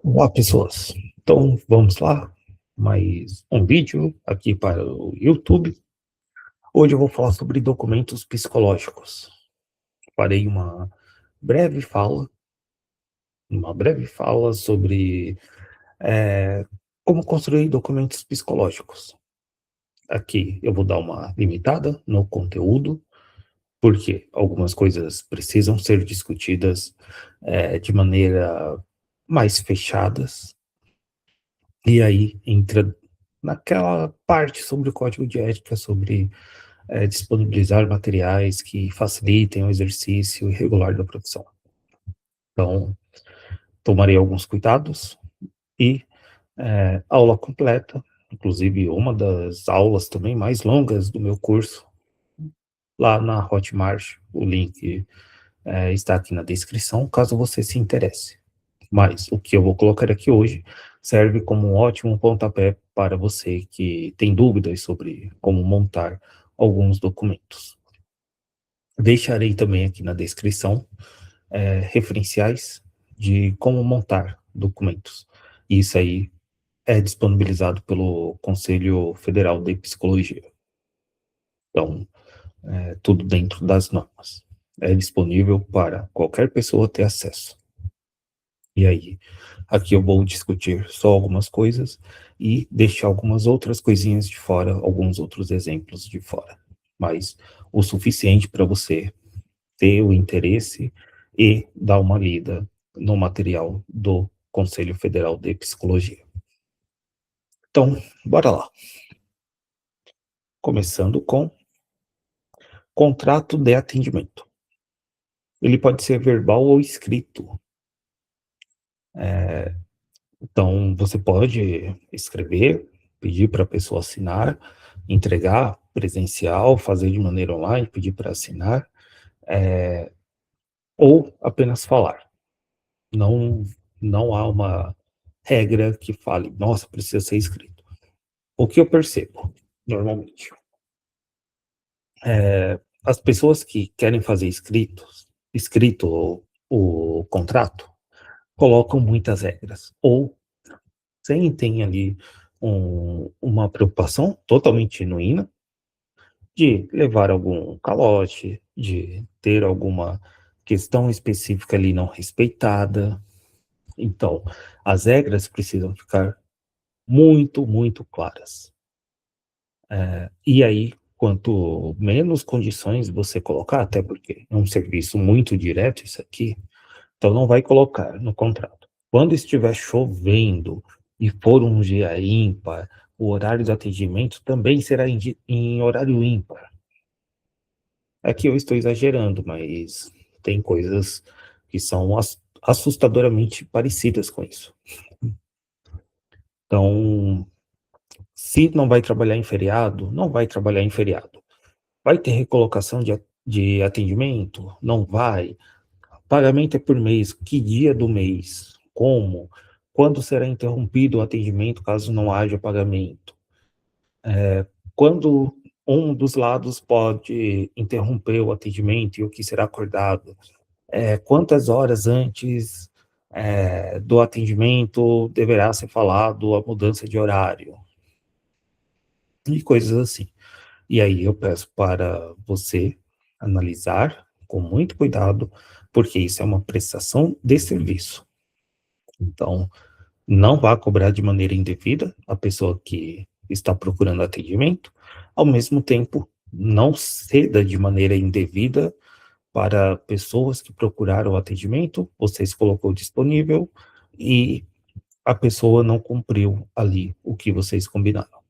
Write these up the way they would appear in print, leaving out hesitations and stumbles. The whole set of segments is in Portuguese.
Olá, pessoas. Então, vamos lá. Mais um vídeo aqui para o YouTube. Hoje eu vou falar sobre documentos psicológicos. Farei breve fala, uma breve fala sobre como construir documentos psicológicos. Aqui eu vou dar uma limitada no conteúdo, porque algumas coisas precisam ser discutidas de maneira mais fechadas. E aí entra naquela parte sobre o código de ética, sobre disponibilizar materiais que facilitem o exercício regular da profissão. Então, tomarei alguns cuidados e aula completa, inclusive uma das aulas também mais longas do meu curso, lá na Hotmart. O link está aqui na descrição, caso você se interesse. Mas o que eu vou colocar aqui hoje serve como um ótimo pontapé para você que tem dúvidas sobre como montar alguns documentos. Deixarei também aqui na descrição referenciais de como montar documentos. Isso aí é disponibilizado pelo Conselho Federal de Psicologia. Então, tudo dentro das normas. É disponível para qualquer pessoa ter acesso. E aí, aqui eu vou discutir só algumas coisas e deixar algumas outras coisinhas de fora, alguns outros exemplos de fora. Mas o suficiente para você ter o interesse e dar uma lida no material do Conselho Federal de Psicologia. Então, bora lá. Começando com contrato de atendimento. Ele pode ser verbal ou escrito. Então, você pode escrever, pedir para a pessoa assinar, entregar presencial, fazer de maneira online, pedir para assinar, ou apenas falar. Não, não há uma regra que fale, nossa, precisa ser escrito. O que eu percebo, normalmente, as pessoas que querem fazer escrito o contrato, colocam muitas regras, ou sentem ali uma preocupação totalmente genuína de levar algum calote, de ter alguma questão específica ali não respeitada. Então, as regras precisam ficar muito, muito claras. E aí, quanto menos condições você colocar, até porque é um serviço muito direto isso aqui, então não vai colocar no contrato. Quando estiver chovendo e for um dia ímpar, o horário de atendimento também será em horário ímpar. Aqui eu estou exagerando, mas tem coisas que são assustadoramente parecidas com isso. Então, se não vai trabalhar em feriado, não vai trabalhar em feriado. Vai ter recolocação de atendimento? Não vai. Pagamento é por mês. Que dia do mês? Como? Quando será interrompido o atendimento caso não haja pagamento? Quando um dos lados pode interromper o atendimento e o que será acordado? Quantas horas antes do atendimento deverá ser falado a mudança de horário? E coisas assim. E aí eu peço para você analisar com muito cuidado, porque isso é uma prestação de serviço. Então, não vá cobrar de maneira indevida a pessoa que está procurando atendimento, ao mesmo tempo, não ceda de maneira indevida para pessoas que procuraram atendimento, você se colocou disponível e a pessoa não cumpriu ali o que vocês combinaram.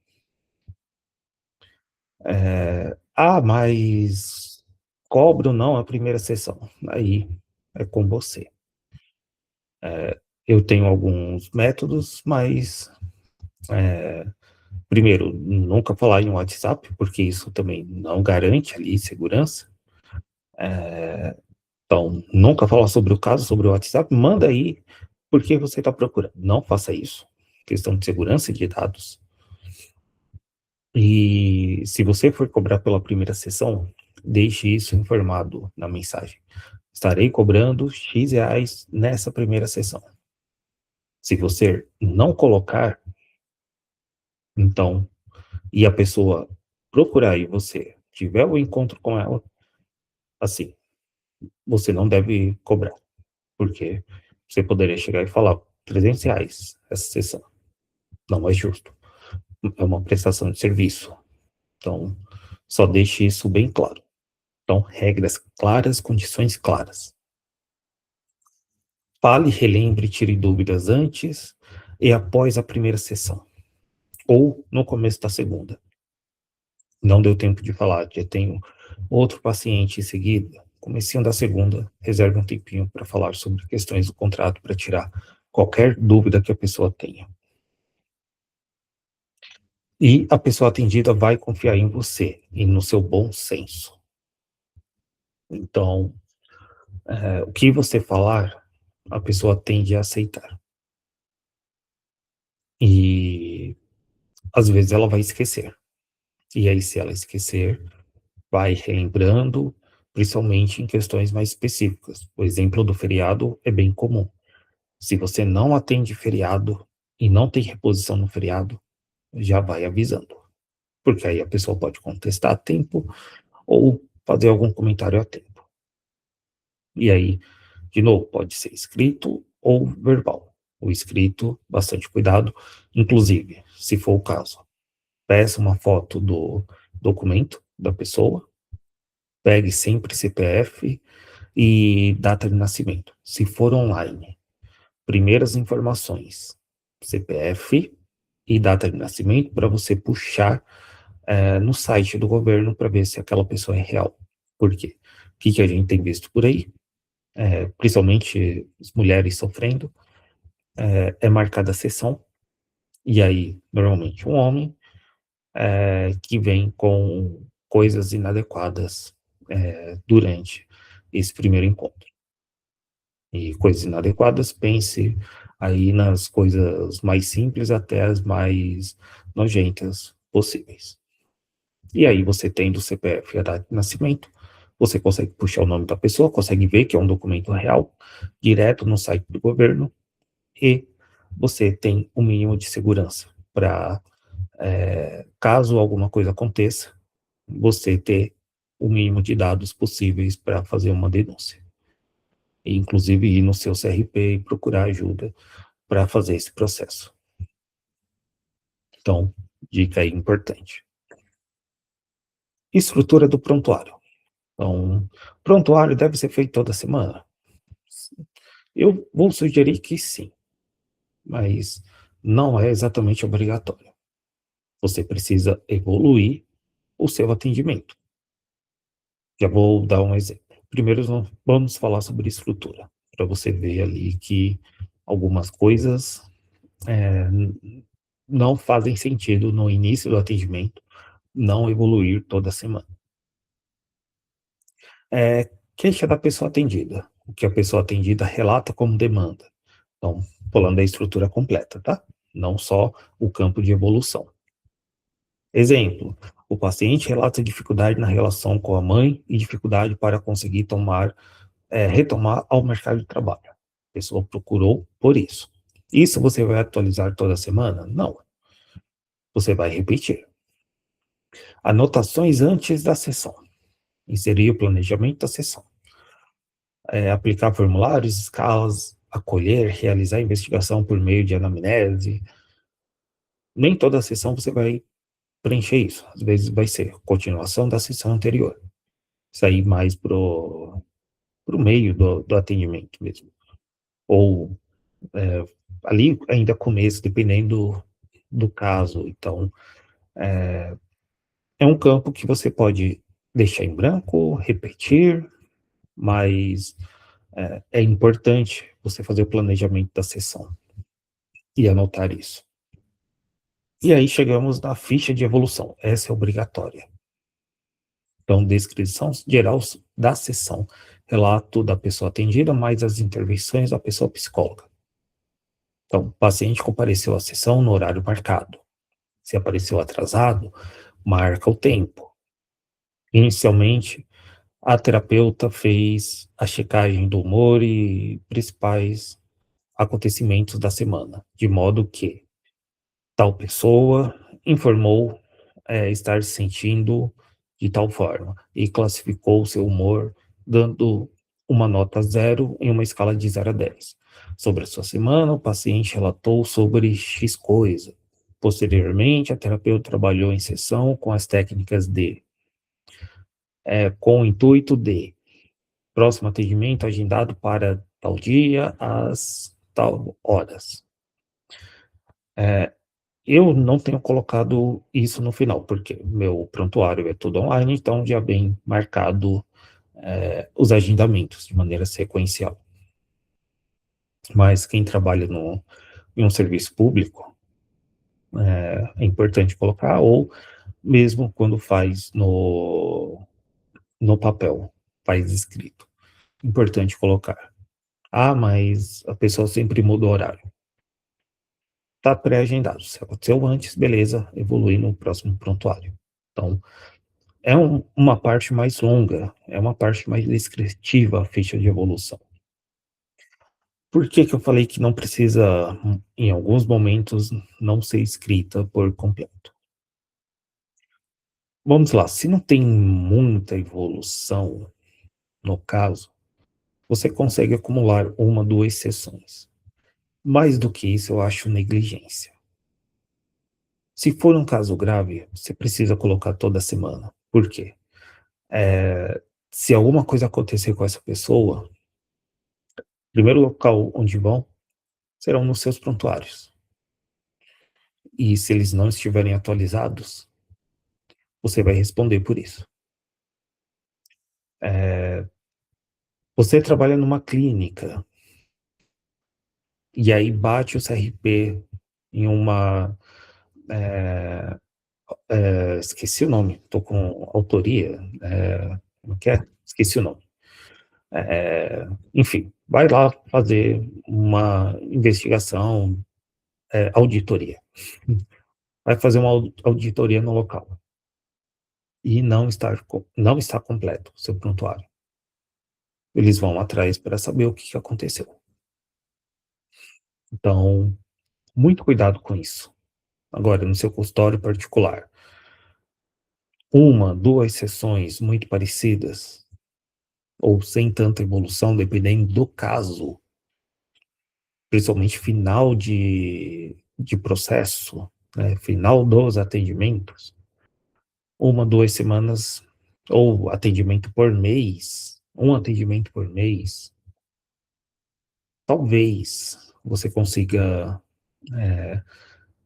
Mas cobro não a primeira sessão, aí é com você. Eu tenho alguns métodos, mas primeiro, nunca falar em WhatsApp, porque isso também não garante ali segurança. Então, nunca falar sobre o caso, sobre o WhatsApp, manda aí porque você está procurando. Não faça isso. Questão de segurança de dados. E se você for cobrar pela primeira sessão, deixe isso informado na mensagem. Estarei cobrando X reais nessa primeira sessão. Se você não colocar, então, e a pessoa procurar e você tiver o encontro com ela, assim, você não deve cobrar, porque você poderia chegar e falar R$ 300 essa sessão. Não é justo. É uma prestação de serviço. Então, só deixe isso bem claro. Então, regras claras, condições claras. Fale, relembre, tire dúvidas antes e após a primeira sessão, ou no começo da segunda. Não deu tempo de falar, já tenho outro paciente em seguida. Comecinho da segunda, reserve um tempinho para falar sobre questões do contrato, para tirar qualquer dúvida que a pessoa tenha. E a pessoa atendida vai confiar em você e no seu bom senso. Então, o que você falar, a pessoa tende a aceitar. E às vezes ela vai esquecer. E aí, se ela esquecer, vai relembrando, principalmente em questões mais específicas. O exemplo do feriado é bem comum. Se você não atende feriado e não tem reposição no feriado, já vai avisando. Porque aí a pessoa pode contestar a tempo ou fazer algum comentário a tempo. E aí, de novo, pode ser escrito ou verbal. O escrito, bastante cuidado. Inclusive, se for o caso, peça uma foto do documento da pessoa, pegue sempre CPF e data de nascimento. Se for online, primeiras informações, CPF e data de nascimento, para você puxar no site do governo para ver se aquela pessoa é real. Por quê? O que a gente tem visto por aí, principalmente as mulheres sofrendo, é marcada a sessão, e aí, normalmente, um homem que vem com coisas inadequadas durante esse primeiro encontro. E coisas inadequadas, pense aí nas coisas mais simples até as mais nojentas possíveis. E aí você tendo o CPF e a data de nascimento, você consegue puxar o nome da pessoa, consegue ver que é um documento real, direto no site do governo, e você tem o mínimo de segurança para, caso alguma coisa aconteça, você ter o mínimo de dados possíveis para fazer uma denúncia. E, inclusive, ir no seu CRP e procurar ajuda para fazer esse processo. Então, dica aí importante. Estrutura do prontuário. Então, prontuário deve ser feito toda semana? Eu vou sugerir que sim, mas não é exatamente obrigatório. Você precisa evoluir o seu atendimento. Já vou dar um exemplo. Primeiro, vamos falar sobre estrutura, para você ver ali que algumas coisas não fazem sentido no início do atendimento, não evoluir toda semana. Queixa da pessoa atendida. O que a pessoa atendida relata como demanda. Então, falando da estrutura completa, tá? Não só o campo de evolução. Exemplo, o paciente relata dificuldade na relação com a mãe e dificuldade para conseguir retomar ao mercado de trabalho. A pessoa procurou por isso. Isso você vai atualizar toda semana? Não. Você vai repetir. Anotações antes da sessão. Inserir o planejamento da sessão. Aplicar formulários, escalas, acolher, realizar investigação por meio de anamnese. Nem toda sessão você vai preencher isso. Às vezes vai ser continuação da sessão anterior. Sair mais pro meio do atendimento mesmo. Ou ali ainda começo, dependendo do caso. Então, é um campo que você pode deixar em branco, repetir, mas é importante você fazer o planejamento da sessão e anotar isso. E aí chegamos na ficha de evolução. Essa é obrigatória. Então, descrição geral da sessão, relato da pessoa atendida, mais as intervenções da pessoa psicóloga. Então, o paciente compareceu à sessão no horário marcado. Se apareceu atrasado, marca o tempo. Inicialmente, a terapeuta fez a checagem do humor e principais acontecimentos da semana, de modo que tal pessoa informou estar se sentindo de tal forma e classificou o seu humor dando uma nota 0 em uma escala de 0 a 10. Sobre a sua semana, o paciente relatou sobre X coisa. Posteriormente, a terapeuta trabalhou em sessão com as técnicas com o intuito de próximo atendimento agendado para tal dia, às tal horas. Eu não tenho colocado isso no final, porque meu prontuário é tudo online, então já vem marcado os agendamentos de maneira sequencial. Mas quem trabalha em um serviço público, é importante colocar, ou mesmo quando faz no papel, faz escrito. Importante colocar. Ah, mas a pessoa sempre muda o horário. Está pré-agendado. Se aconteceu antes, beleza, evolui no próximo prontuário. Então, é uma parte mais longa, é uma parte mais descritiva a ficha de evolução. Por que que eu falei que não precisa, em alguns momentos, não ser escrita por completo? Vamos lá, se não tem muita evolução, no caso, você consegue acumular uma, duas sessões. Mais do que isso, eu acho negligência. Se for um caso grave, você precisa colocar toda semana. Por quê? Se alguma coisa acontecer com essa pessoa, o primeiro local onde vão serão nos seus prontuários. E se eles não estiverem atualizados, você vai responder por isso. Você trabalha numa clínica, e aí bate o CRP em uma. Esqueci o nome, estou com autoria. Como que é? Esqueci o nome. Enfim, vai lá fazer uma investigação, auditoria. Vai fazer uma auditoria no local. E não está completo o seu prontuário. Eles vão atrás para saber o que aconteceu. Então, muito cuidado com isso. Agora, no seu consultório particular, uma, duas sessões muito parecidas, ou sem tanta evolução, dependendo do caso, principalmente final de processo, né, final dos atendimentos, uma, duas semanas, ou atendimento por mês, um atendimento por mês, talvez você consiga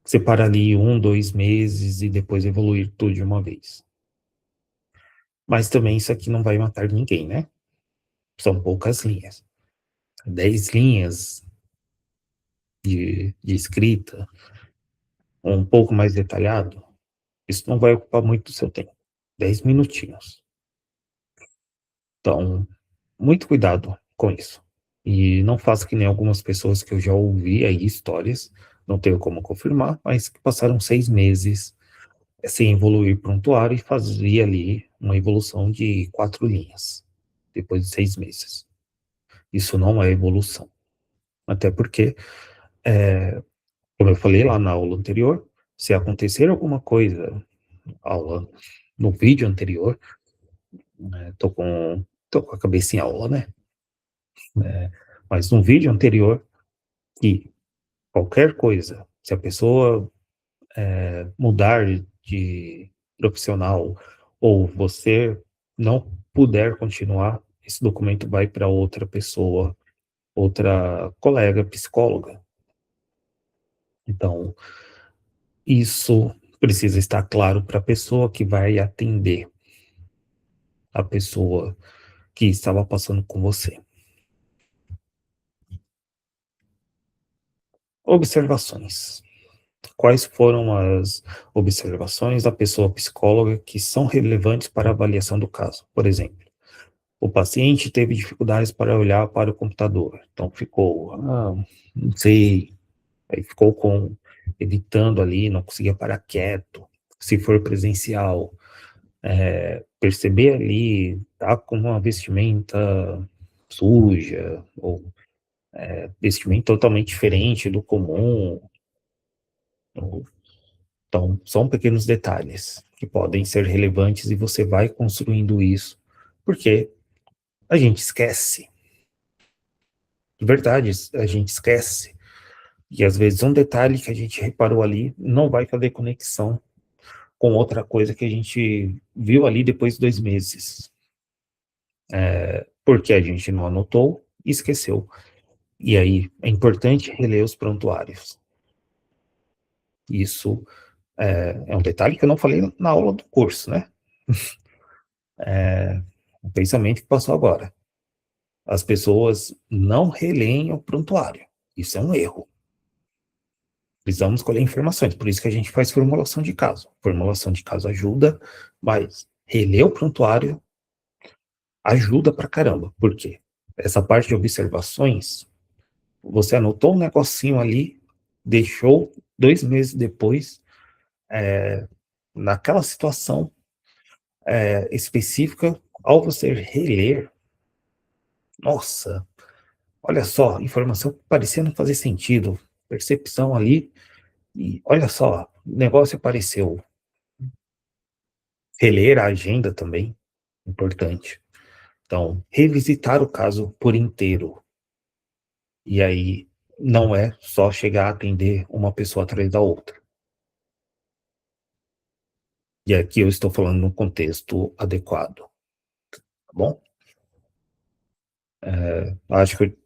separar ali 1, 2 meses e depois evoluir tudo de uma vez. Mas também isso aqui não vai matar ninguém, né? São poucas linhas. 10 linhas de escrita, um pouco mais detalhado, isso não vai ocupar muito do seu tempo. 10 minutinhos. Então, muito cuidado com isso. E não faça que nem algumas pessoas que eu já ouvi aí, histórias, não tenho como confirmar, mas que passaram 6 meses sem evoluir prontuário e fazia ali uma evolução de 4 linhas, depois de 6 meses. Isso não é evolução. Até porque, como eu falei lá na aula anterior, se acontecer alguma coisa, aula no vídeo anterior, tô com a cabeça em aula, né? Mas no vídeo anterior, que qualquer coisa, se a pessoa mudar de profissional ou você não puder continuar, esse documento vai para outra pessoa, outra colega psicóloga. Então, isso precisa estar claro para a pessoa que vai atender a pessoa que estava passando com você. Observações. Quais foram as observações da pessoa psicóloga que são relevantes para a avaliação do caso? Por exemplo, o paciente teve dificuldades para olhar para o computador, então ficou, não sei, aí ficou evitando ali, não conseguia parar quieto. Se for presencial, perceber ali, tá com uma vestimenta suja, ou vestimento totalmente diferente do comum. Então, são pequenos detalhes que podem ser relevantes e você vai construindo isso, porque a gente esquece. De verdade, a gente esquece. E às vezes um detalhe que a gente reparou ali não vai fazer conexão com outra coisa que a gente viu ali depois de 2 meses. Porque a gente não anotou e esqueceu. E aí é importante reler os prontuários. Isso é um detalhe que eu não falei na aula do curso, né? Um pensamento que passou agora. As pessoas não releem o prontuário. Isso é um erro. Precisamos colher informações, por isso que a gente faz formulação de caso. Formulação de caso ajuda, mas reler o prontuário ajuda pra caramba. Por quê? Essa parte de observações, você anotou um negocinho ali, deixou 2 meses depois, naquela situação específica, ao você reler, nossa, olha só, informação que parecia não fazer sentido, percepção ali, e olha só, o negócio apareceu. Reler a agenda também, importante. Então, revisitar o caso por inteiro. E aí, não é só chegar a atender uma pessoa atrás da outra. E aqui eu estou falando no contexto adequado, tá bom? Acho que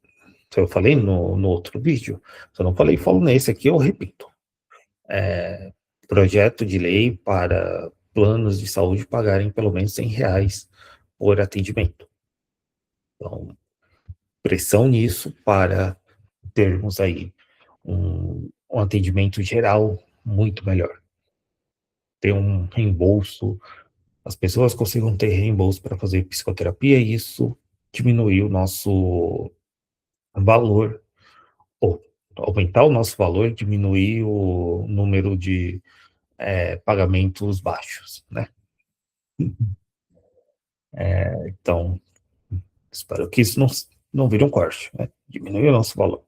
eu falei no outro vídeo, se eu não falei, falo nesse aqui, eu repito. Projeto de lei para planos de saúde pagarem pelo menos R$ 100 por atendimento. Então, pressão nisso para termos aí um atendimento geral muito melhor. Ter um reembolso, as pessoas consigam ter reembolso para fazer psicoterapia e isso diminuir o nosso valor, ou aumentar o nosso valor e diminuir o número de pagamentos baixos, né? Então, espero que isso não vire um corte, né? Diminuir o nosso valor.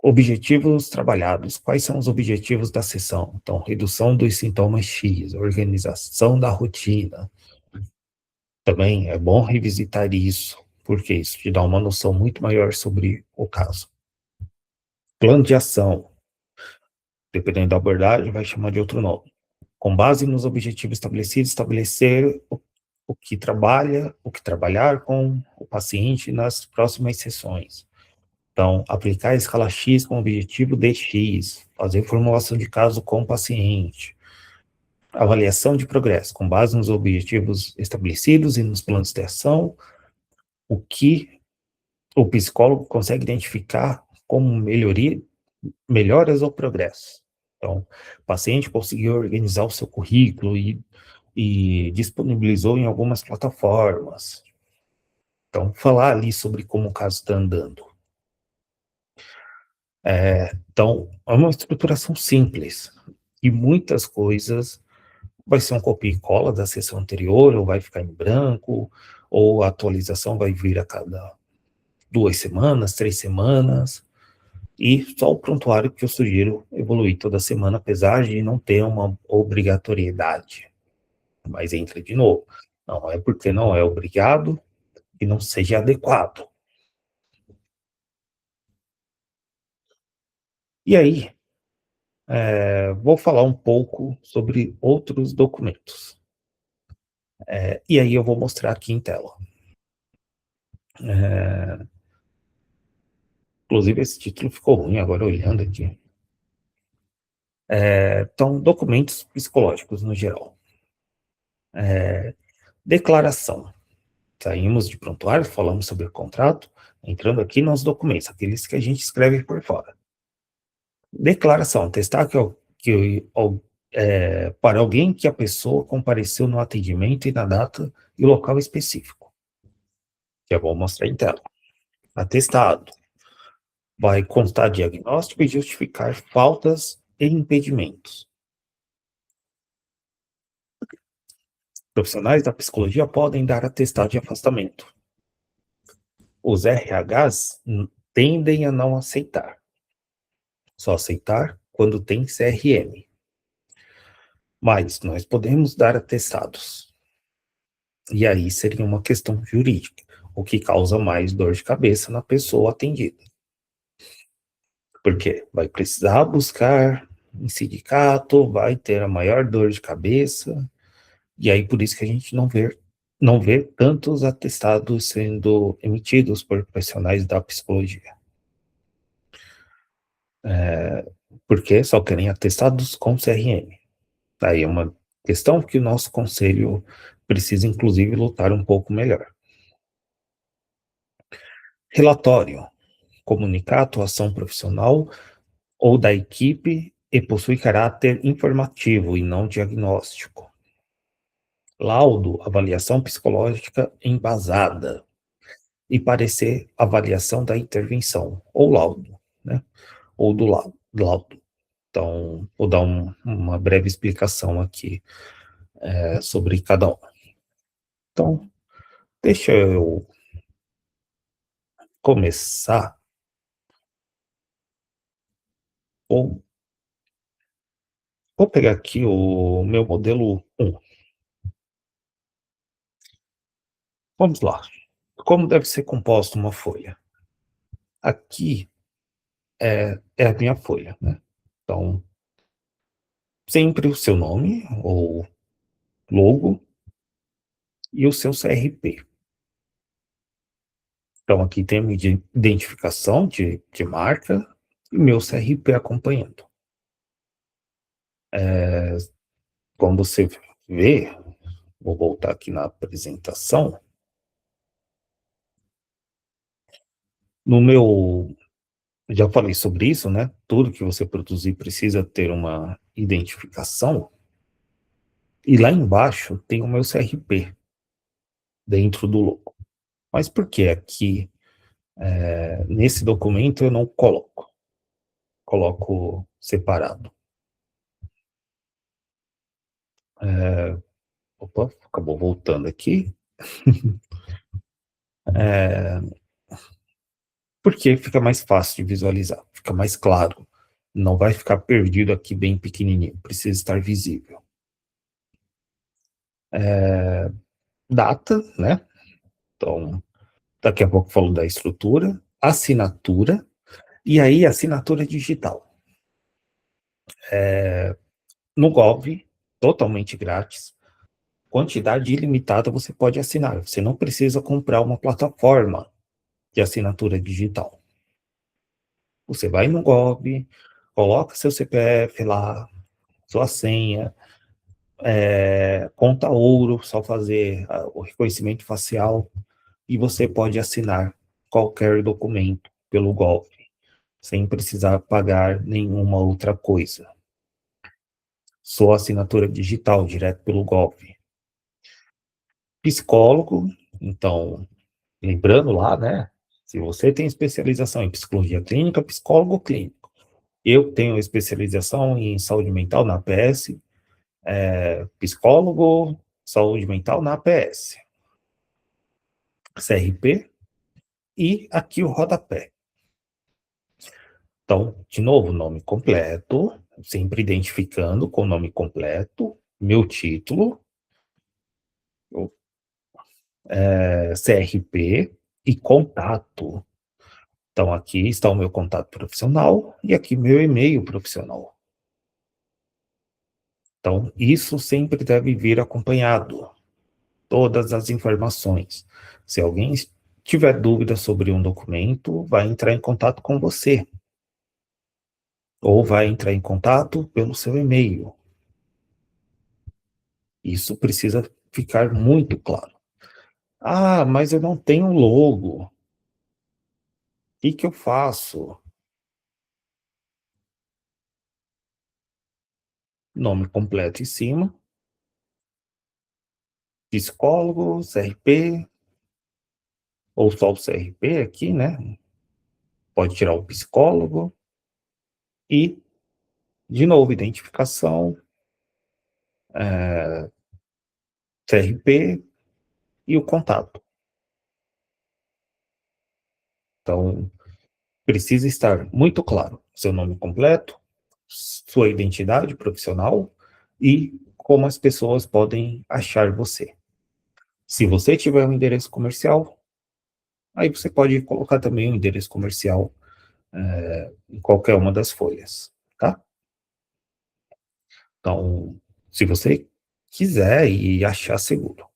Objetivos trabalhados. Quais são os objetivos da sessão? Então, redução dos sintomas X, organização da rotina. Também é bom revisitar isso, porque isso te dá uma noção muito maior sobre o caso. Plano de ação. Dependendo da abordagem, vai chamar de outro nome. Com base nos objetivos estabelecidos, estabelecer o que trabalhar com o paciente nas próximas sessões. Então, aplicar a escala X com o objetivo de X, fazer formulação de caso com o paciente, avaliação de progresso, com base nos objetivos estabelecidos e nos planos de ação, o que o psicólogo consegue identificar como melhoras ou progresso. Então, o paciente conseguiu organizar o seu currículo e disponibilizou em algumas plataformas. Então, falar ali sobre como o caso está andando. Então, é uma estruturação simples. E muitas coisas vai ser um copia e cola da sessão anterior, ou vai ficar em branco, ou a atualização vai vir a cada 2 semanas, 3 semanas, e só o prontuário que eu sugiro evoluir toda semana, apesar de não ter uma obrigatoriedade. Mas entra de novo, não é porque não é obrigado que não seja adequado. E aí, vou falar um pouco sobre outros documentos. E aí eu vou mostrar aqui em tela. Inclusive, esse título ficou ruim agora olhando aqui. Então, documentos psicológicos no geral. Declaração. Saímos de prontuário, falamos sobre o contrato, entrando aqui nos documentos, aqueles que a gente escreve por fora. Declaração. Testar para alguém que a pessoa compareceu no atendimento e na data e local específico. Que eu vou mostrar em tela. Atestado. Vai constar diagnóstico e justificar faltas e impedimentos. Profissionais da psicologia podem dar atestado de afastamento. os RHs tendem a não aceitar. Só aceitar quando tem CRM. Mas nós podemos dar atestados. E aí seria uma questão jurídica, o que causa mais dor de cabeça na pessoa atendida. Porque vai precisar buscar em sindicato, vai ter a maior dor de cabeça, e aí por isso que a gente não vê tantos atestados sendo emitidos por profissionais da psicologia. Porque só querem atestados com CRM. Aí é uma questão que o nosso conselho precisa, inclusive, lutar um pouco melhor. Relatório. Comunicar a atuação profissional ou da equipe e possui caráter informativo e não diagnóstico. Laudo, avaliação psicológica embasada. E parecer, avaliação da intervenção, ou laudo, né? Ou do laudo. Então, vou dar uma breve explicação aqui sobre cada um. Então, deixa eu começar. Vou, vou pegar aqui o meu modelo 1. Vamos lá. Como deve ser composta uma folha? Aqui é a minha folha, né? Então, sempre o seu nome, ou logo, e o seu CRP. Então, aqui tem a minha identificação de marca e meu CRP acompanhando. Como você vê, vou voltar aqui na apresentação. No meu, já falei sobre isso, né? Tudo que você produzir precisa ter uma identificação. E lá embaixo tem o meu CRP, dentro do logo. Mas por que aqui, nesse documento, eu não coloco? Coloco separado. Opa, acabou voltando aqui. Porque fica mais fácil de visualizar, fica mais claro. Não vai ficar perdido aqui bem pequenininho, precisa estar visível. Data, né? Então, daqui a pouco eu falo da estrutura, assinatura, e aí assinatura digital. No Gov, totalmente grátis, quantidade ilimitada você pode assinar. Você não precisa comprar uma plataforma de assinatura digital. Você vai no Gov, coloca seu CPF lá, sua senha, conta ouro, só fazer o reconhecimento facial, e você pode assinar qualquer documento pelo Gov, sem precisar pagar nenhuma outra coisa. Só assinatura digital, direto pelo Gov. Psicólogo, então, lembrando lá, né? Se você tem especialização em psicologia clínica, psicólogo clínico. Eu tenho especialização em saúde mental na APS, psicólogo, saúde mental na APS. CRP e aqui o rodapé. Então, de novo, nome completo, sempre identificando com o nome completo, meu título, CRP e contato. Então, aqui está o meu contato profissional e aqui meu e-mail profissional. Então, isso sempre deve vir acompanhado, todas as informações. Se alguém tiver dúvida sobre um documento, vai entrar em contato com você, ou vai entrar em contato pelo seu e-mail. Isso precisa ficar muito claro. Ah, mas eu não tenho logo. O que eu faço? Nome completo em cima, psicólogo, CRP, ou só o CRP aqui, né? Pode tirar o psicólogo e, de novo, identificação, CRP e o contato. Então, precisa estar muito claro seu nome completo, sua identidade profissional e como as pessoas podem achar você. Se você tiver um endereço comercial, aí você pode colocar também um endereço comercial em qualquer uma das folhas, tá? Então, se você quiser e achar seguro.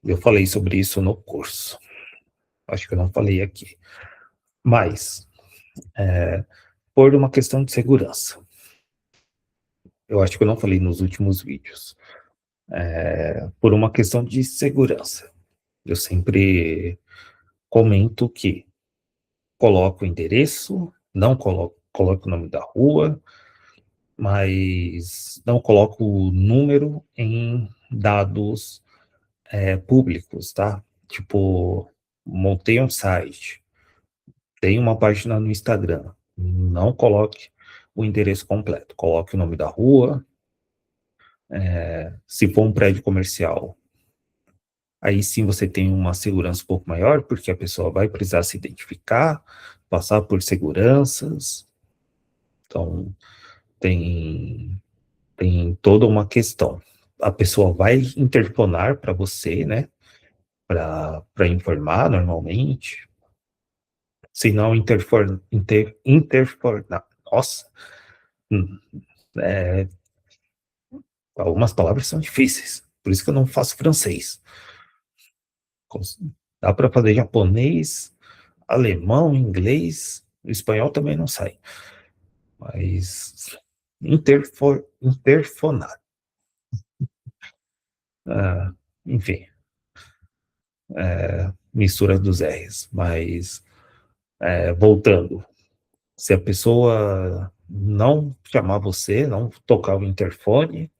Eu falei sobre isso no curso. Acho que eu não falei aqui. Mas, por uma questão de segurança. Eu acho que eu não falei nos últimos vídeos. Por uma questão de segurança. Eu sempre comento que coloco o endereço, não coloco o nome da rua, mas não coloco o número em dados públicos, tá? Tipo, montei um site, tem uma página no Instagram, não coloque o endereço completo, coloque o nome da rua, se for um prédio comercial, aí sim você tem uma segurança um pouco maior, porque a pessoa vai precisar se identificar, passar por seguranças, então tem toda uma questão. A pessoa vai interfonar para você, né, para informar normalmente, se não interfonar, nossa, hum, é, algumas palavras são difíceis, por isso que eu não faço francês. Dá para fazer japonês, alemão, inglês, o espanhol também não sai, mas interfonar, enfim, mistura dos R's, mas voltando, se a pessoa não chamar você, não tocar o interfone,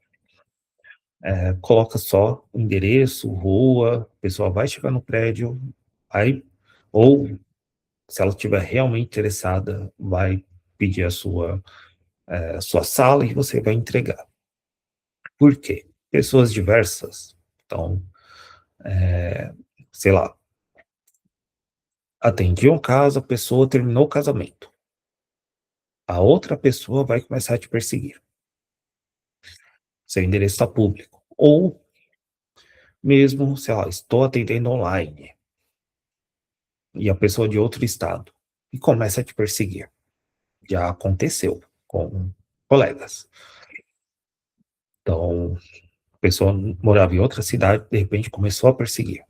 coloca só o endereço, rua, a pessoa vai chegar no prédio, aí, ou se ela estiver realmente interessada, vai pedir a sua sala e você vai entregar. Por quê? Pessoas diversas, então, sei lá, atendi um caso, a pessoa terminou o casamento. A outra pessoa vai começar a te perseguir. Seu endereço está público. Ou mesmo, sei lá, estou atendendo online e a pessoa de outro estado e começa a te perseguir. Já aconteceu com colegas. Então, a pessoa morava em outra cidade, de repente começou a perseguir.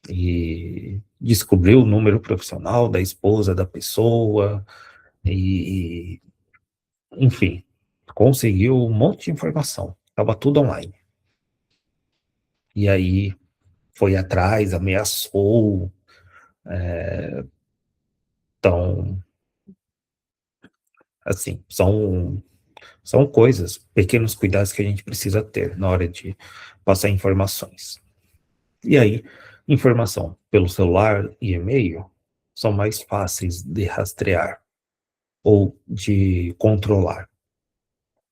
E descobriu o número profissional da esposa da pessoa, e, enfim, conseguiu um monte de informação. Estava tudo online. E aí foi atrás, ameaçou. Então, assim, são coisas, pequenos cuidados que a gente precisa ter na hora de passar informações. E aí, informação pelo celular e e-mail são mais fáceis de rastrear ou de controlar.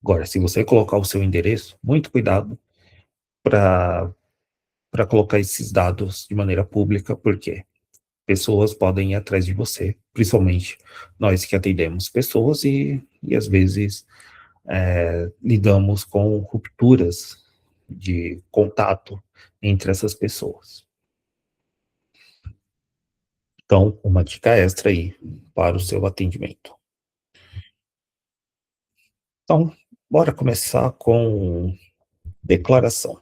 Agora, se você colocar o seu endereço, muito cuidado para colocar esses dados de maneira pública, porque pessoas podem ir atrás de você, principalmente nós que atendemos pessoas e às vezes lidamos com rupturas de contato entre essas pessoas. Então, uma dica extra aí para o seu atendimento. Então, bora começar com declaração.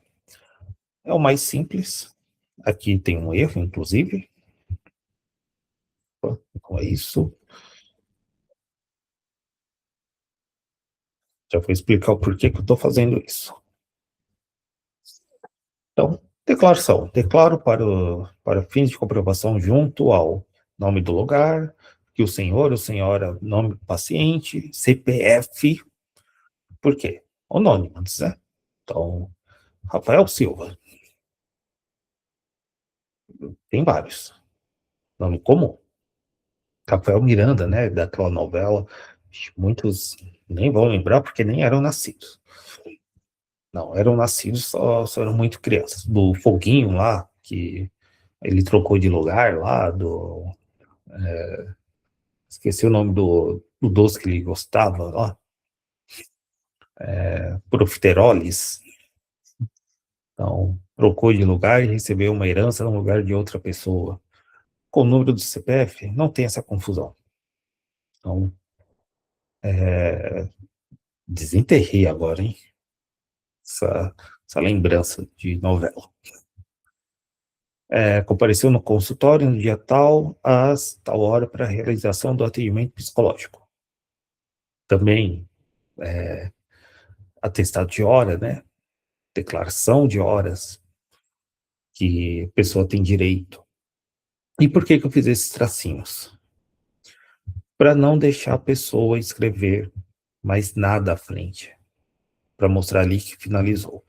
É o mais simples. Aqui tem um erro, inclusive. Com isso, já vou explicar o porquê que eu estou fazendo isso. Então, declaração. Declaro para fins de comprovação junto ao nome do lugar, que o senhor ou senhora, nome do paciente, CPF, por quê? Anônimos, né? Então, Rafael Silva, tem vários. Nome comum. Rafael Miranda, né? Daquela novela, muitos nem vão lembrar porque nem eram nascidos. Não, eram nascidos, só eram muito crianças. Do Foguinho lá, que ele trocou de lugar lá, esqueci o nome do doce que ele gostava lá, profiteroles. Então, trocou de lugar e recebeu uma herança no lugar de outra pessoa. Com o número do CPF, não tem essa confusão. Então, desenterrei agora, hein? Essa lembrança de novela. Compareceu no consultório no dia tal, às tal hora, para a realização do atendimento psicológico. Também, atestado de hora, né? Declaração de horas que a pessoa tem direito. E por que eu fiz esses tracinhos? Para não deixar a pessoa escrever mais nada à frente, para mostrar ali que finalizou.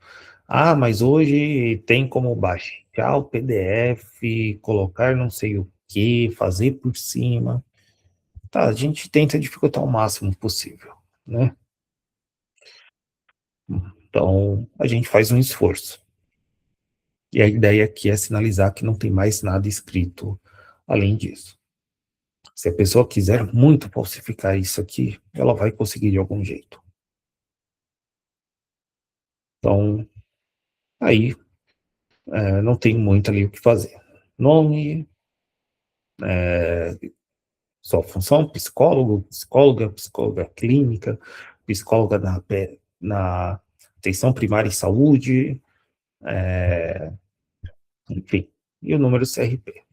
Ah, mas hoje tem como baixar o PDF, colocar não sei o que, fazer por cima. Tá, a gente tenta dificultar o máximo possível, né? Então, a gente faz um esforço. E a ideia aqui é sinalizar que não tem mais nada escrito além disso. Se a pessoa quiser muito falsificar isso aqui, ela vai conseguir de algum jeito. Então, aí não tem muito ali o que fazer. Nome, sua função, psicólogo, psicóloga clínica, psicóloga na atenção primária em saúde, enfim, e o número CRP.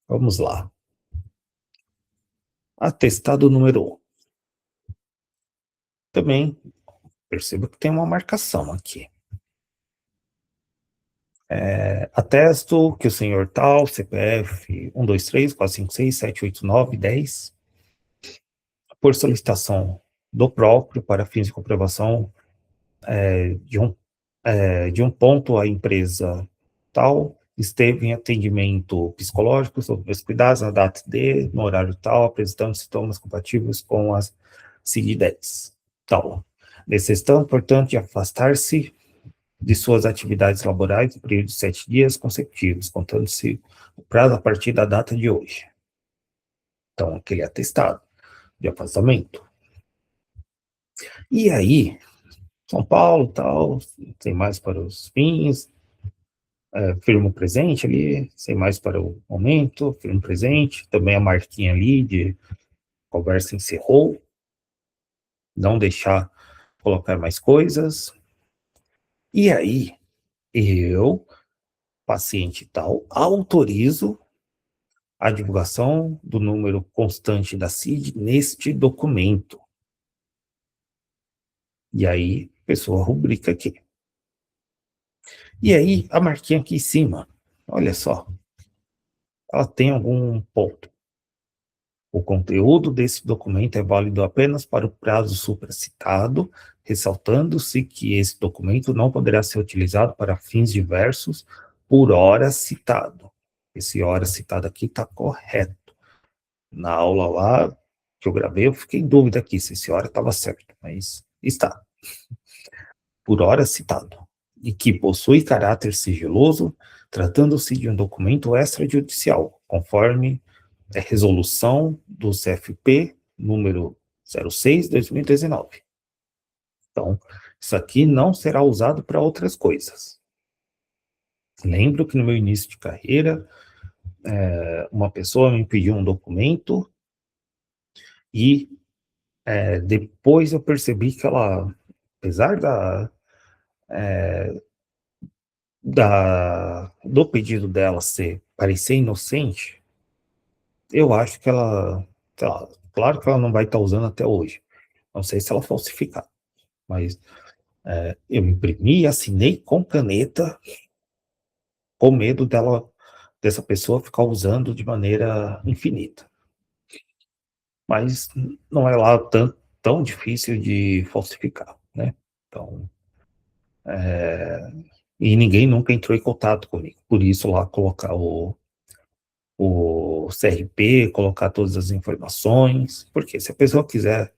Vamos lá. Atestado número 1. Também perceba que tem uma marcação aqui. Atesto que o senhor tal, CPF 12345678910, por solicitação do próprio para fins de comprovação de um ponto, a empresa tal esteve em atendimento psicológico sob meus cuidados na data D, no horário tal, apresentando sintomas compatíveis com as CID-10 tal, necessitando, portanto, de afastar-se de suas atividades laborais no período de 7 dias consecutivos, contando-se o prazo a partir da data de hoje. Então, aquele atestado de afastamento. E aí, São Paulo, tal, sem mais para os fins, firma presente ali, sem mais para o momento, firma presente, também a marquinha ali de conversa encerrou, não deixar colocar mais coisas. E aí, eu, paciente tal, autorizo a divulgação do número constante da CID neste documento. E aí, a pessoa rubrica aqui. E aí, a marquinha aqui em cima, olha só, ela tem algum ponto. O conteúdo desse documento é válido apenas para o prazo supracitado, ressaltando-se que esse documento não poderá ser utilizado para fins diversos por hora citado. Esse hora citado aqui está correto. Na aula lá que eu gravei, eu fiquei em dúvida aqui se esse hora estava certo, mas está. Por hora citado. E que possui caráter sigiloso, tratando-se de um documento extrajudicial, conforme a resolução do CFP número 06/2019. Então, isso aqui não será usado para outras coisas. Lembro que no meu início de carreira, uma pessoa me pediu um documento e depois eu percebi que ela, apesar do pedido dela parecer inocente, eu acho que ela, sei lá, claro que ela não vai estar usando até hoje. Não sei se ela falsificar, mas eu imprimi e assinei com caneta, com medo dessa pessoa ficar usando de maneira infinita. Mas não é lá tão difícil de falsificar, né? Então, e ninguém nunca entrou em contato comigo. Por isso, lá colocar o CRP, colocar todas as informações, porque se a pessoa quiser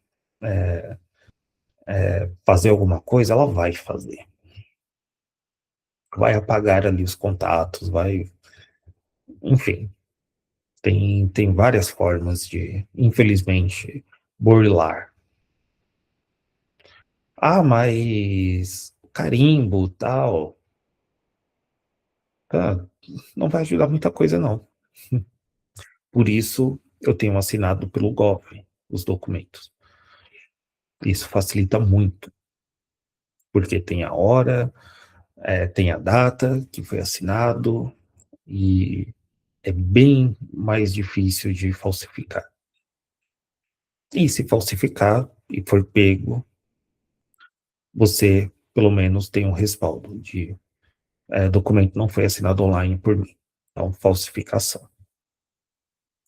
fazer alguma coisa, ela vai fazer. vai apagar ali os contatos, enfim, tem várias formas de, infelizmente, burlar. Ah, mas carimbo, tal, ah, não vai ajudar muita coisa, não. Por isso, eu tenho assinado pelo Gov os documentos. Isso facilita muito, porque tem a hora, tem a data que foi assinado, e é bem mais difícil de falsificar. E se falsificar e for pego, você pelo menos tem um respaldo de documento não foi assinado online por mim. Então, falsificação.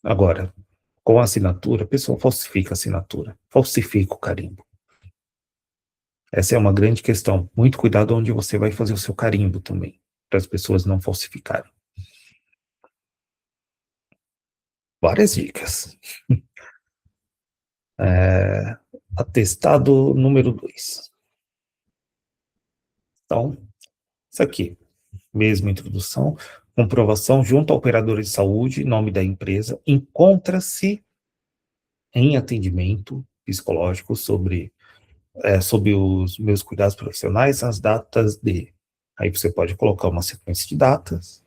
Agora, com a assinatura, a pessoa falsifica a assinatura, falsifica o carimbo. Essa é uma grande questão. Muito cuidado onde você vai fazer o seu carimbo também, para as pessoas não falsificarem. Várias dicas. Atestado número 2. Então, isso aqui, mesma introdução, comprovação junto ao operador de saúde, nome da empresa, encontra-se em atendimento psicológico sobre os meus cuidados profissionais, as datas de. Aí você pode colocar uma sequência de datas,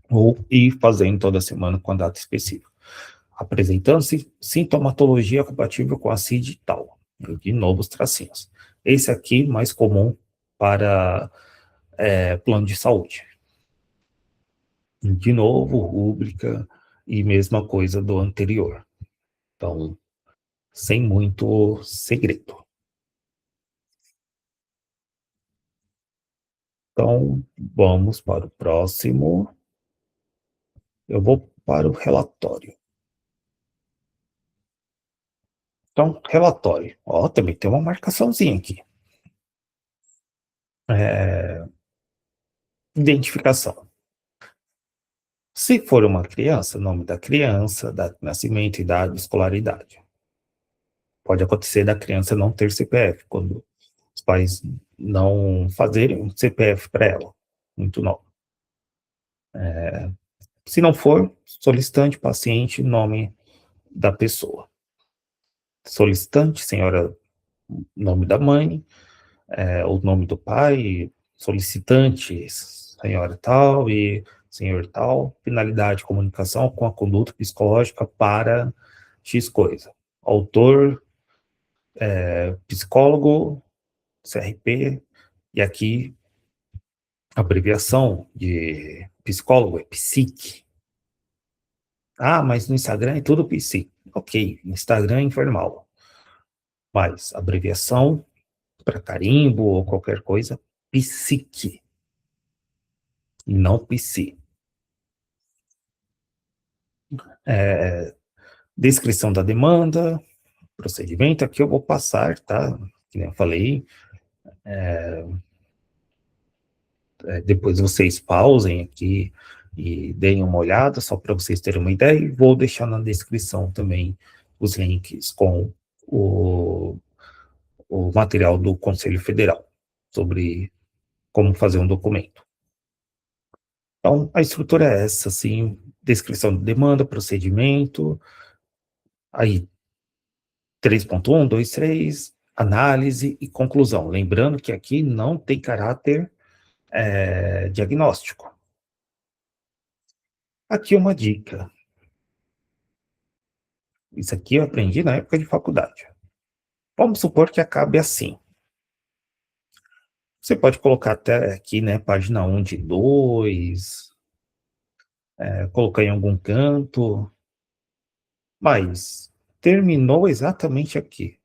ou ir fazendo toda semana com a data específica. Apresentando-se sintomatologia compatível com a CID tal. De novo os tracinhos. Esse aqui, mais comum para plano de saúde. De novo, rúbrica e mesma coisa do anterior. Então, sem muito segredo. Então, vamos para o próximo. Eu vou para o relatório. Então, relatório. Ó, também tem uma marcaçãozinha aqui. Identificação. Se for uma criança, nome da criança, data de nascimento, idade, escolaridade. Pode acontecer da criança não ter CPF, quando os pais não fazerem um CPF para ela, muito nova. Se não for, solicitante, paciente, nome da pessoa. Solicitante, senhora, nome da mãe, o nome do pai, solicitante, senhora tal e senhor tal, finalidade, comunicação com a conduta psicológica para X coisa. Autor, psicólogo, CRP, e aqui a abreviação de psicólogo é psique. Ah, mas no Instagram é tudo psique. Ok, Instagram é informal. Mas abreviação para carimbo ou qualquer coisa, psique, e não psi. Descrição da demanda, procedimento, aqui eu vou passar, tá? Que nem eu falei, depois vocês pausem aqui e deem uma olhada, só para vocês terem uma ideia, e vou deixar na descrição também os links com o, o material do Conselho Federal sobre como fazer um documento. Então, a estrutura é essa, assim, descrição de demanda, procedimento, aí 3.1, 2, 3, análise e conclusão. Lembrando que aqui não tem caráter diagnóstico. Aqui uma dica. Isso aqui eu aprendi na época de faculdade. Vamos supor que acabe assim. Você pode colocar até aqui, né, página 1 de 2, colocar em algum canto, mas terminou exatamente aqui.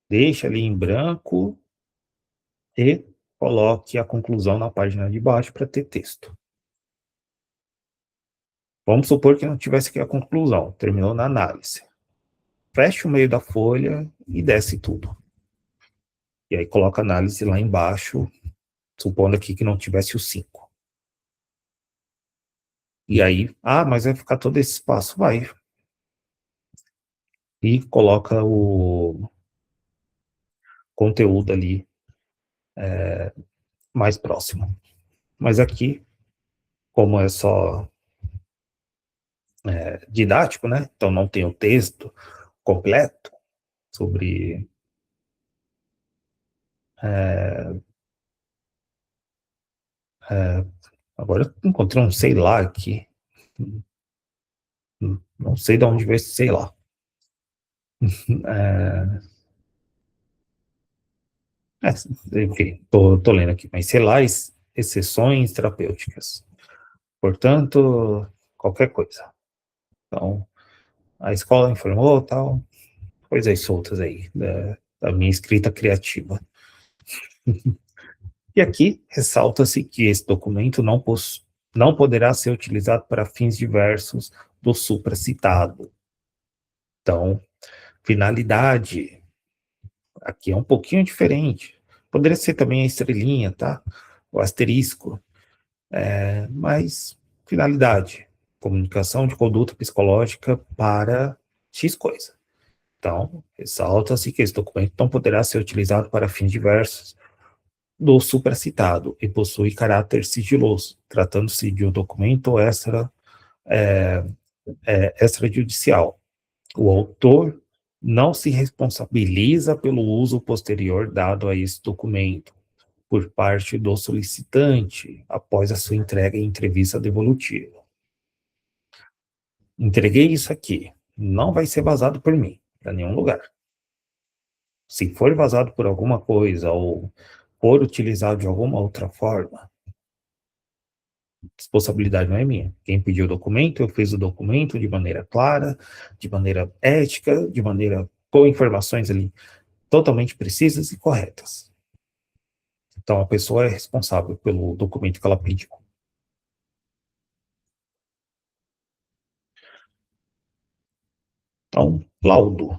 Deixa ali em branco e coloque a conclusão na página de baixo para ter texto. Vamos supor que não tivesse aqui a conclusão, terminou na análise. Fecha o meio da folha e desce tudo. E aí coloca a análise lá embaixo, supondo aqui que não tivesse o 5. E aí, mas vai ficar todo esse espaço? Vai. E coloca o conteúdo ali mais próximo. Mas aqui, como é só didático, né? Então não tem o texto completo sobre agora eu encontrei um sei lá aqui. Não sei de onde veio esse sei lá. É, enfim, tô lendo aqui, mas sei lá, exceções terapêuticas. Portanto, qualquer coisa. Então, a escola informou, tal, coisas soltas aí, da minha escrita criativa. E aqui ressalta-se que esse documento não poderá ser utilizado para fins diversos do supracitado. Então, finalidade, aqui é um pouquinho diferente. Poderia ser também a estrelinha, tá? O asterisco. Mas, finalidade, comunicação de conduta psicológica para X coisa. Então, ressalta-se que esse documento não poderá ser utilizado para fins diversos do supracitado e possui caráter sigiloso, tratando-se de um documento extrajudicial. O autor não se responsabiliza pelo uso posterior dado a esse documento por parte do solicitante após a sua entrega em entrevista devolutiva. Entreguei isso aqui, não vai ser vazado por mim, para nenhum lugar. Se for vazado por alguma coisa ou for utilizado de alguma outra forma, responsabilidade não é minha. Quem pediu o documento, eu fiz o documento de maneira clara, de maneira ética, de maneira com informações ali totalmente precisas e corretas. Então, a pessoa é responsável pelo documento que ela pediu. Então, laudo.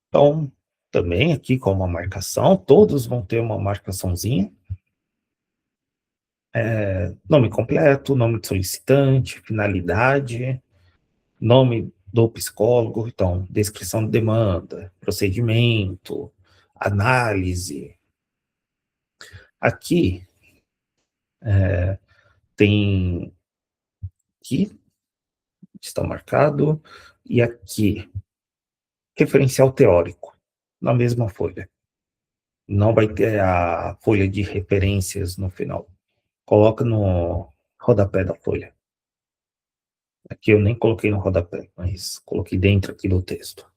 Então, também aqui com uma marcação, todos vão ter uma marcaçãozinha. Nome completo, nome do solicitante, finalidade, nome do psicólogo, então, descrição de demanda, procedimento, análise. Aqui tem aqui está marcado e aqui referencial teórico na mesma folha. Não vai ter a folha de referências no final. Coloca no rodapé da folha. Aqui eu nem coloquei no rodapé, mas coloquei dentro aqui do texto.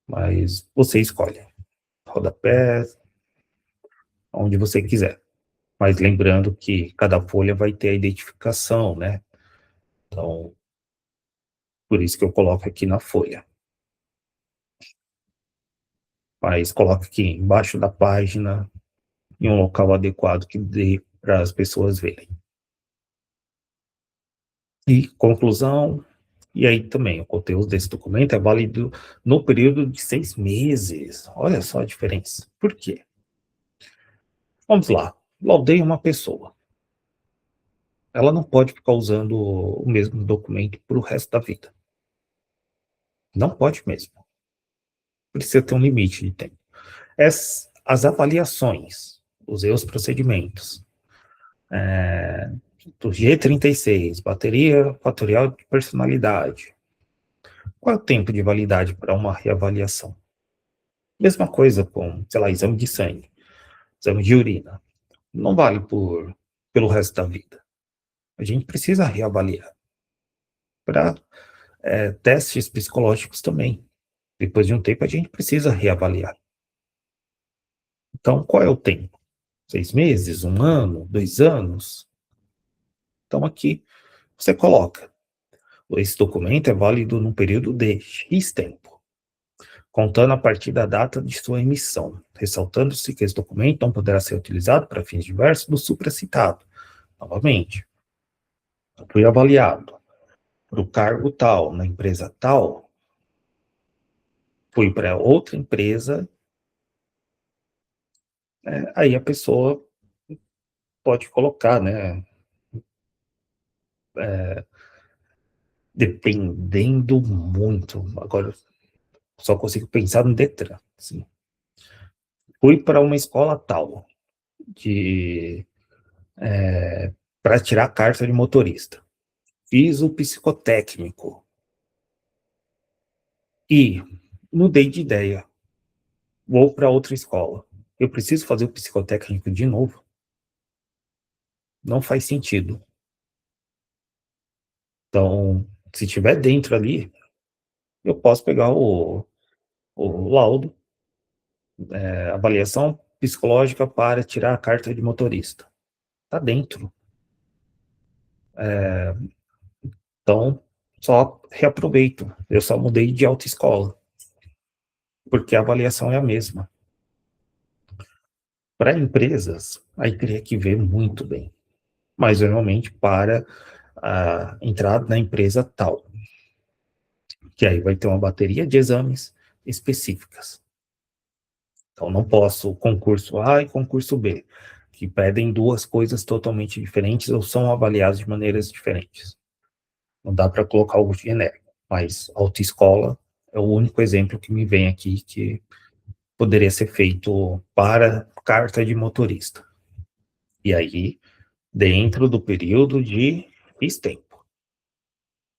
Mas você escolhe. Rodapé, onde você quiser. Mas lembrando que cada folha vai ter a identificação, né? Então, por isso que eu coloco aqui na folha. Mas coloca aqui embaixo da página, em um local adequado que dê para as pessoas verem. E conclusão, e aí também, o conteúdo desse documento é válido no período de 6 meses. Olha só a diferença. Por quê? Vamos lá, laudei uma pessoa. Ela não pode ficar usando o mesmo documento para o resto da vida. Não pode mesmo. Precisa ter um limite de tempo. As avaliações, os seus procedimentos, do G36, bateria fatorial de personalidade. Qual é o tempo de validade para uma reavaliação? Mesma coisa com, sei lá, exame de sangue, exame de urina. Não vale pelo resto da vida. A gente precisa reavaliar. Para testes psicológicos também. Depois de um tempo, a gente precisa reavaliar. Então, qual é o tempo? 6 meses, 1 ano, 2 anos? Então, aqui você coloca. Esse documento é válido num período de X tempo, contando a partir da data de sua emissão, ressaltando-se que esse documento não poderá ser utilizado para fins diversos do supracitado. Novamente, eu fui avaliado para o cargo tal, na empresa tal, fui para outra empresa, aí a pessoa pode colocar, né? Dependendo muito. Agora, só consigo pensar no Detran. Assim. fui para uma escola tal, de para tirar a carta de motorista. Fiz o psicotécnico e mudei de ideia. Vou para outra escola. Eu preciso fazer o psicotécnico de novo? Não faz sentido. Então, se tiver dentro ali, eu posso pegar o laudo, avaliação psicológica para tirar a carta de motorista. Está dentro. Então, só reaproveito. Eu só mudei de autoescola, porque a avaliação é a mesma. Para empresas, aí teria que ver muito bem. Mas, normalmente, para a entrada na empresa tal, que aí vai ter uma bateria de exames específicas. Então, não posso concurso A e concurso B, que pedem duas coisas totalmente diferentes ou são avaliados de maneiras diferentes. Não dá para colocar algo genérico, mas autoescola é o único exemplo que me vem aqui que poderia ser feito para carta de motorista. E aí, dentro do período de X tempo.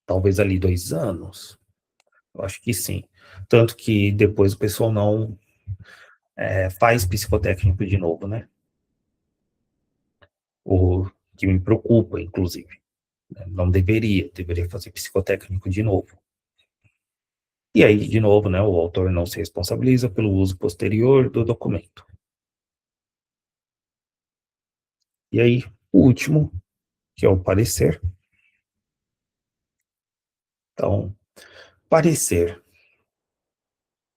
Talvez ali 2 anos. Eu acho que sim. Tanto que depois o pessoal não faz psicotécnico de novo, né? O que me preocupa, inclusive. Não deveria fazer psicotécnico de novo. E aí, de novo, né, o autor não se responsabiliza pelo uso posterior do documento. E aí, o último, que é o parecer. Então, parecer,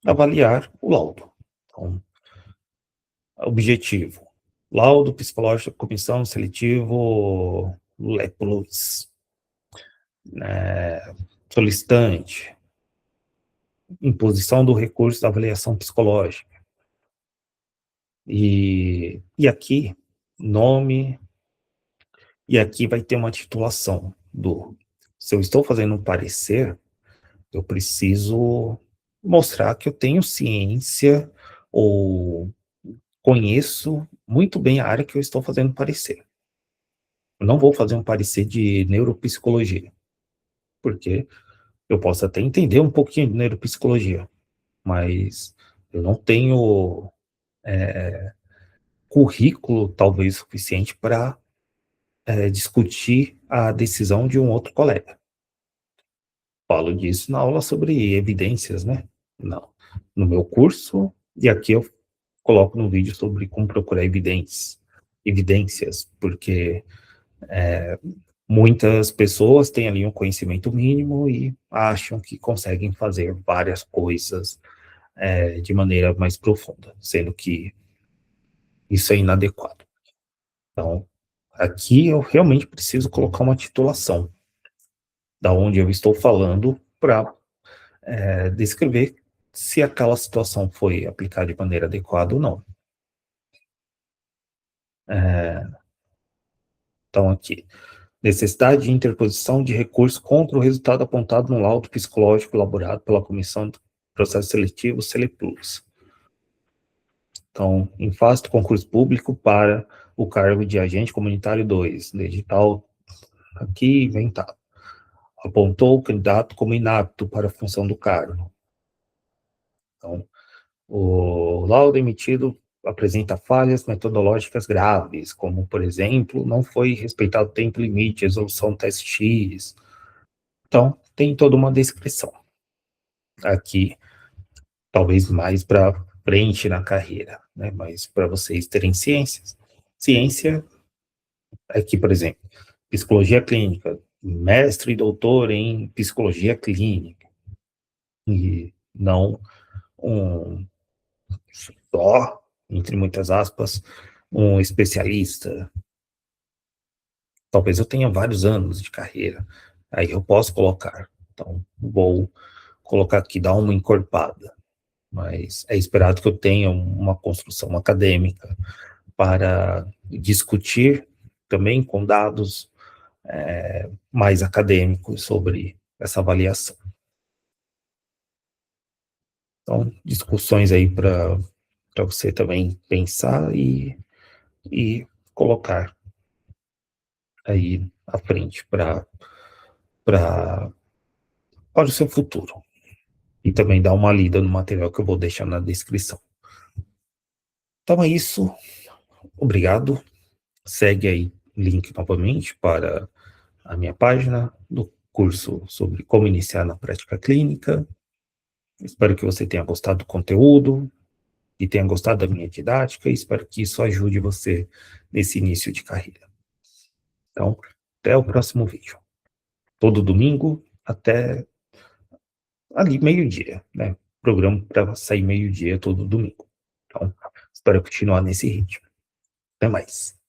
avaliar o laudo. Então, objetivo, laudo psicológico da comissão seletivo LEPLUS, solicitante, imposição do recurso da avaliação psicológica. E aqui, nome, e aqui vai ter uma titulação se eu estou fazendo um parecer, eu preciso mostrar que eu tenho ciência ou conheço muito bem a área que eu estou fazendo parecer. Eu não vou fazer um parecer de neuropsicologia, porque eu posso até entender um pouquinho de neuropsicologia, mas eu não tenho currículo, talvez, suficiente para discutir a decisão de um outro colega. Falo disso na aula sobre evidências, né? Não. No meu curso, e aqui eu coloco no vídeo sobre como procurar evidências, porque muitas pessoas têm ali um conhecimento mínimo e acham que conseguem fazer várias coisas de maneira mais profunda, sendo que isso é inadequado. Então, aqui eu realmente preciso colocar uma titulação da onde eu estou falando para descrever se aquela situação foi aplicada de maneira adequada ou não. Então, aqui, necessidade de interposição de recurso contra o resultado apontado no laudo psicológico elaborado pela Comissão do Processo Seletivo, CELEPLUS. Então, em face do concurso público para o cargo de agente comunitário 2, no edital aqui inventado, apontou o candidato como inapto para a função do cargo. Então, o laudo emitido apresenta falhas metodológicas graves, como, por exemplo, não foi respeitado o tempo limite de resolução do teste X. Então, tem toda uma descrição. Aqui, talvez mais para frente na carreira, né? Mas para vocês terem ciência, aqui, por exemplo, psicologia clínica, mestre e doutor em psicologia clínica, e não um só, entre muitas aspas, um especialista. Talvez eu tenha vários anos de carreira, aí eu posso colocar. Então, vou colocar aqui, dar uma encorpada. Mas é esperado que eu tenha uma construção acadêmica para discutir também com dados mais acadêmicos sobre essa avaliação. Então, discussões aí para para você também pensar e colocar aí à frente para o seu futuro. E também dar uma lida no material que eu vou deixar na descrição. Então é isso. Obrigado. Segue aí o link novamente para a minha página do curso sobre como iniciar na prática clínica. Espero que você tenha gostado do conteúdo e tenha gostado da minha didática e espero que isso ajude você nesse início de carreira. Então, até o próximo vídeo. Todo domingo até ali meio-dia, né? Programa para sair meio-dia todo domingo. Então, espero continuar nesse ritmo. Até mais.